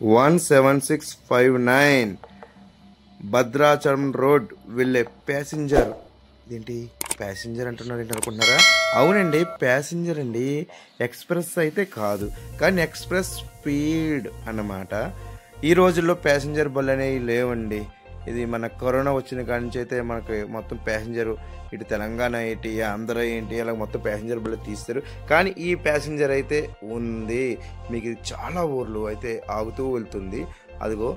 17659 Bhadrachalam road వెళ్ళే passenger. ఏంటి passenger అంటున్నారు ఏంటి అనుకుంటున్నారా? అవునండి, ప్యాసింజర్ అండి. ఎక్స్ప్రెస్ అయితే కాదు, కానీ ఎక్స్ప్రెస్ స్పీడ్ అన్నమాట. ఈ రోజుల్లో ప్యాసింజర్ బళ్ళు అనేవి లేవండి. ఇది మన కరోనా వచ్చిన కాడి నుంచి అయితే మనకి మొత్తం ప్యాసింజర్ ఇటు తెలంగాణ ఏంటి, ఆంధ్ర ఏంటి, అలా మొత్తం ప్యాసింజర్ బళ్ళు తీస్తారు. కానీ ఈ ప్యాసింజర్ అయితే ఉంది. మీకు ఇది చాలా ఊర్లు అయితే ఆగుతూ వెళ్తుంది. అదిగో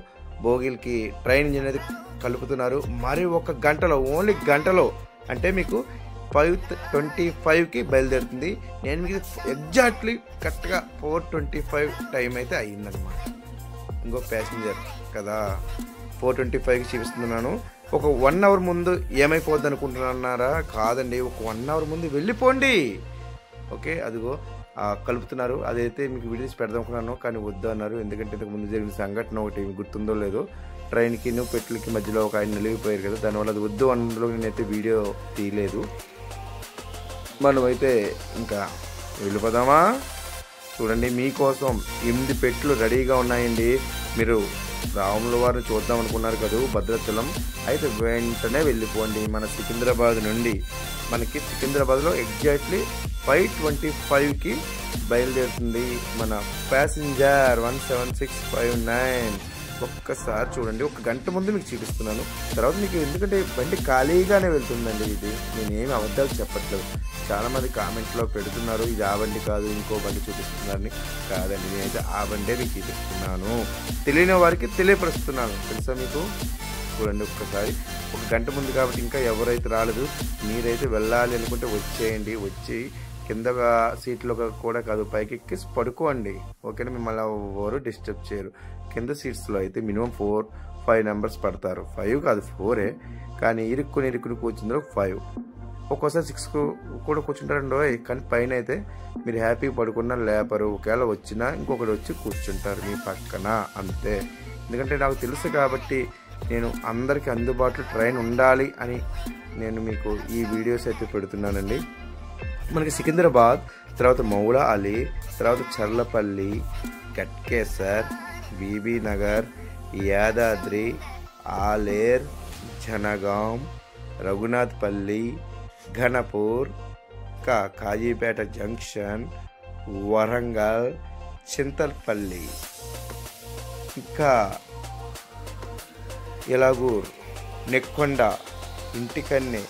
బోగిల్కి ట్రైన్ ఇంజిన్ అనేది కలుపుతున్నారు. మరి ఒక గంటలో, ఓన్లీ గంటలో, అంటే మీకు 5:25కి బయలుదేరుతుంది. నేను మీకు ఎగ్జాక్ట్లీ కరెక్ట్గా 4:25 టైం అయితే అయ్యిందనమాట. ఇంకో ప్యాసింజర్ కదా, 4:25కి చూపిస్తున్నాను. ఒక 1 అవర్ ముందు ఏమైపోద్ది అనుకుంటున్నారా? కాదండి, ఒక 1 అవర్ ముందు వెళ్ళిపోండి. ఓకే, అదిగో కలుపుతున్నారు. అదైతే మీకు వీడియోస్ పెడదాం అనుకున్నాను, కానీ వద్దు అన్నారు. ఎందుకంటే ఇంతకు ముందు జరిగిన సంఘటన ఒకటి గుర్తుందో లేదో, ట్రైన్కి పెట్లకి మధ్యలో ఒక ఆయన నిలిగిపోయారు కదా, దానివల్ల అది వద్దు అందులో నేనైతే వీడియో తీయలేదు. మనమైతే ఇంకా వెళ్ళిపోదామా? చూడండి, మీకోసం 8 పెట్లు రెడీగా ఉన్నాయండి. మీరు రాముల వారిని చూద్దాం అనుకున్నారు కదా భద్రాచలం, అయితే వెంటనే వెళ్ళిపోండి. మన సికింద్రాబాద్ నుండి మనకి సికింద్రాబాద్లో ఎగ్జాక్ట్లీ 5:25కి బయలుదేరుతుంది మన ప్యాసింజర్ 17659. ఒక్కసారి చూడండి, ఒక గంట ముందు మీకు చూపిస్తున్నాను. తర్వాత మీకు ఎందుకంటే బండి ఖాళీగానే వెళ్తుందండి. ఇది నేనేమి అబద్ధాలు చెప్పట్లేదు. చాలామంది కామెంట్లో పెడుతున్నారు ఇది ఆ బండి కాదు ఇంకో బండి చూపిస్తున్నారని. కాదండి, నేనైతే ఆ బండే మీకు చూపిస్తున్నాను. తెలియని వారికి తెలియపరుస్తున్నాను. తెలుసా మీకు? చూడండి ఒక్కసారి, ఒక గంట ముందు కాబట్టి ఇంకా ఎవరైతే రాలేదు. మీరైతే వెళ్ళాలి అనుకుంటే వచ్చేయండి. వచ్చి కింద సీట్లో కూడా కాదు, పైకి ఎక్కి పడుకోండి. ఓకేనా? మిమ్మల్ని ఎవరు డిస్టర్బ్ చేయరు. కింద సీట్స్లో అయితే మినిమం 4-5 మెంబర్స్ పడతారు. 5 కాదు 4, కానీ ఇరుక్కుని కూర్చుందరూ 5, ఒక్కోసారి 6 కూడా కూర్చుంటారండో. కానీ పైన అయితే మీరు హ్యాపీగా పడుకున్నా లేపరు. ఒకవేళ వచ్చినా ఇంకొకటి వచ్చి కూర్చుంటారు మీ పక్కన, అంతే. ఎందుకంటే నాకు తెలుసు కాబట్టి నేను అందరికీ అందుబాటులో ట్రైన్ ఉండాలి అని నేను మీకు ఈ వీడియోస్ అయితే పెడుతున్నానండి. మనకి సికింద్రాబాద్, తర్వాత మౌలా అలీ, తర్వాత చర్లపల్లి, గట్కేసర్, బీబీ నగర్, యాదాద్రి, ఆలేర్, జనగాం, రఘునాథ్పల్లి, ఘనపూర్, కాజీపేట జంక్షన్, వరంగల్, చింతల్పల్లి, ఇంకా ఎలాగూర్, నెక్కొండ, ఇంటికన్నె,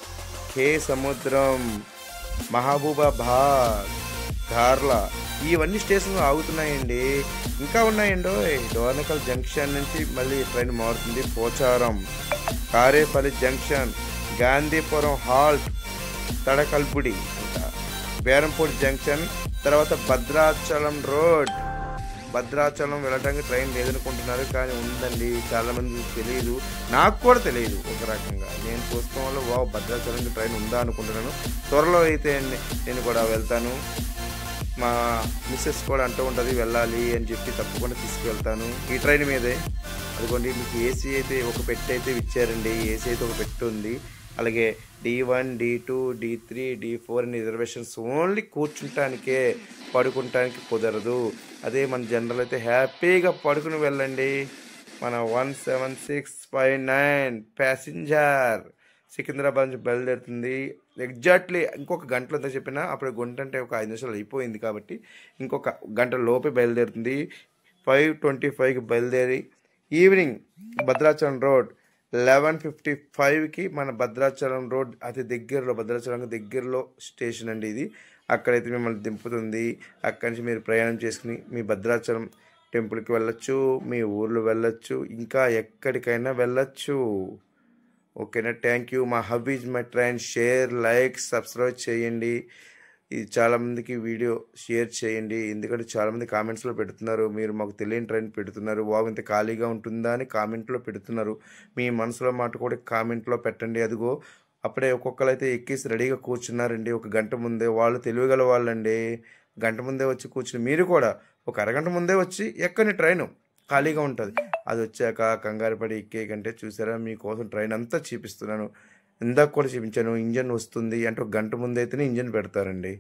కే సముద్రం, మహబూబాబాద్, కార్లా, ఇవన్నీ స్టేషన్లు ఆగుతున్నాయండి. ఇంకా ఉన్నాయండి. డోర్నకల్ జంక్షన్ నుంచి మళ్ళీ ట్రైన్ మారుతుంది. Pocharam, Karepalli junction, Gandhipuram halt, Tadakalapudi, Berampudi junction, తర్వాత భద్రాచలం రోడ్. భద్రాచలం వెళ్ళడానికి ట్రైన్ లేదనుకుంటున్నారు, కానీ ఉందండి. చాలామంది తెలియదు, నాకు కూడా తెలియదు. ఒక రకంగా నేను చూసుకోవడం వల్ల భద్రాచలంకి ట్రైన్ ఉందా అనుకుంటున్నాను. త్వరలో అయితే నేను కూడా వెళ్తాను. మా మిస్సెస్ కూడా అంటూ ఉంటుంది వెళ్ళాలి అని చెప్పి, తప్పకుండా తీసుకువెళ్తాను ఈ ట్రైన్ మీదే. అదిగోండి, మీకు ఏసీ అయితే ఒక పెట్టు అయితే ఇచ్చారండి. ఏసీ అయితే ఒక పెట్టు ఉంది. అలాగే D1, D2, D3, D4 అని రిజర్వేషన్స్ ఓన్లీ కూర్చుంటానికే, పడుకుంటానికి కుదరదు. అదే మన జనరల్ అయితే హ్యాపీగా పడుకుని వెళ్ళండి. మన 17659 ప్యాసింజర్ సికింద్రాబాద్ నుంచి బయలుదేరుతుంది. ఎగ్జాక్ట్లీ ఇంకొక గంటలో ఎంత చెప్పినా, అప్పుడు గంట అంటే ఒక 5 నిమిషాలు అయిపోయింది కాబట్టి ఇంకొక గంట లోపే బయలుదేరుతుంది. 5:25కి బయలుదేరి ఈవినింగ్ భద్రాచలం రోడ్ 11:55కి మన భద్రాచలం రోడ్ అతి దగ్గరలో, భద్రాచలం దగ్గరలో స్టేషన్ అండి ఇది. అక్కడైతే మిమ్మల్ని దింపుతుంది. అక్కడి నుంచి మీరు ప్రయాణం చేసుకుని మీ భద్రాచలం టెంపుల్కి వెళ్ళొచ్చు, మీ ఊర్లో వెళ్ళొచ్చు, ఇంకా ఎక్కడికైనా వెళ్ళొచ్చు. ఓకేనా? Thank you. మా hub is my train. Share, like, subscribe చేయండి. ఇది చాలామందికి వీడియో షేర్ చేయండి. ఎందుకంటే చాలామంది కామెంట్స్లో పెడుతున్నారు, మీరు మాకు తెలియని ట్రైన్ పెడుతున్నారు, ఇంత ఖాళీగా ఉంటుందా అని కామెంట్లో పెడుతున్నారు. మీ మనసులో మాట కూడా కామెంట్లో పెట్టండి. అదిగో అప్పుడే ఒక్కొక్కరు అయితే ఎక్కేసి రెడీగా కూర్చున్నారండి. ఒక గంట ముందే. వాళ్ళు తెలియగల వాళ్ళండి. గంట ముందే వచ్చి కూర్చుని, మీరు కూడా ఒక అరగంట ముందే వచ్చి ఎక్కని ట్రైను ఖాళీగా ఉంటుంది. అది వచ్చాక కంగారు పడి ఎక్కే కంటే, చూసారా మీకోసం ట్రైన్ అంతా చూపిస్తున్నాను. ఇందాక కూడా చూపించాను. ఇంజన్ వస్తుంది అంటే ఒక గంట ముందు అయితేనే ఇంజన్ పెడతారండి.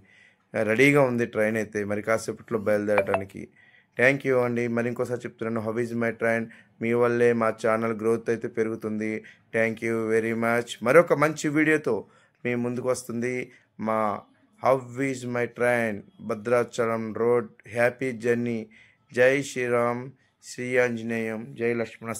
రెడీగా ఉంది ట్రైన్ అయితే, మరి కాసేపట్లో బయలుదేరడానికి. థ్యాంక్ యూ అండి. మరి ఇంకోసారి చెప్తున్నాను, హౌ ఈజ్ మై ట్రైన్, మీ వల్లే మా ఛానల్ గ్రోత్ అయితే పెరుగుతుంది. Thank you very much. మరొక మంచి వీడియోతో మీ ముందుకు వస్తుంది మా how is my train, Bhadrachalam road. Happy journey. జై శ్రీరామ్, శ్రీ ఆంజనేయం, జై లక్ష్మణ.